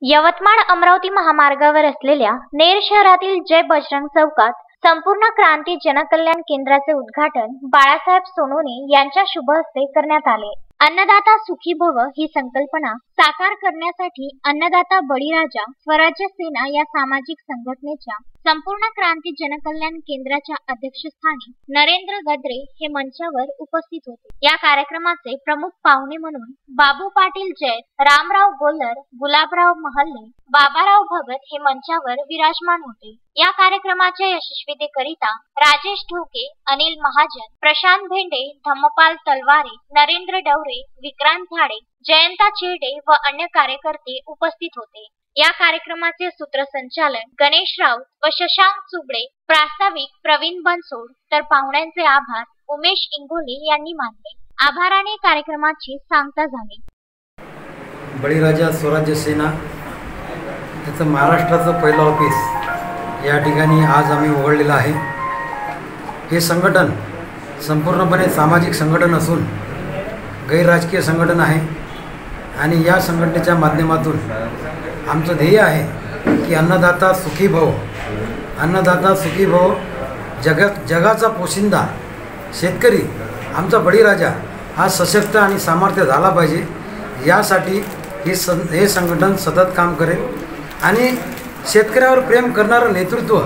यवतमाळ अमरावती महामार्गावर असलेल्या नेर शहरातील जय बजरंग चौकात संपूर्ण क्रांती जनकल्याण केंद्राचे उद्घाटन बाळासाहेब सोनवणे यांच्या शुभ हस्ते करण्यात आले। अन्नदाता सुखी भव ही संकल्पना साकार करण्यासाठी अन्नदाता बळीराजा स्वराज्य सेना या सामाजिक संघटनेच्या संपूर्ण क्रांती जनकल्याण केंद्राच्या अध्यक्षस्थानी नरेंद्र गद्रे हे मंचावर उपस्थित होते। या कार्यक्रमाचे प्रमुख पाहुणे म्हणून बाबू पाटील जैत, रामराव गोल्लर, गुलाबराव महल्ले, बाबाराव भगत हे मंचावर विराजमान होते। या कार्यक्रमाच्या यशस्वीतेकरिता राजेश ढोके, अनिल महाजन, प्रशांत भेंडे, धम्मपाल तलवारे, नरेंद्र डवरे, विक्रांत झाडे, जयंता चिरडे व अन्य कार्यकर्ते उपस्थित होते। या कार्यक्रमाचे सूत्रसंचालन गणेश राऊत व शशांक चुबडे, प्रास्ताविक प्रवीण बनसोड, तर पाहुण्यांचे आभार उमेश इंगोले यांनी मानले। आभाराने कार्यक्रमाची सांगता झाली। बळीराजा स्वराज्य सेना याचं महाराष्ट्राचं पहिलं ऑफिस या ठिकाणी आज आम्ही उघडलेलं आहे। हे संघटन संपूर्णपणे सामाजिक संघटन असून गैरराजकीय संघटन आहे आणि या संघटनेच्या माध्यमातून आमचं ध्येय आहे की अन्नदाता सुखी भव, अन्नदाता सुखी भव, जगाचा पोशिंदा शेतकरी आमचा बळीराजा हा सशक्त आणि सामर्थ्य झाला पाहिजे। यासाठी हे संघटन सतत काम करेल आणि शेतकऱ्यावर प्रेम करणारं नेतृत्व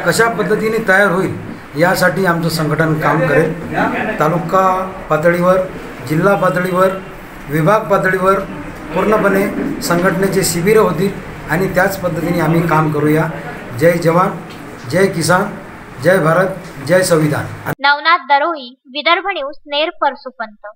कशा पद्धतीने तयार होईल यासाठी आमचं संघटन काम करेल। तालुका पातळीवर, जिल्हा पातळीवर, विभाग पातळीवर पूर्णपणे संघटनेचे शिबिरं होतील आणि त्याच पद्धतीने आम्ही काम करूया। जय जवान, जय किसान, जय भारत, जय संविधान। नवनाथ दरोई, विदर्भ न्यूज, नेर परसुपंत।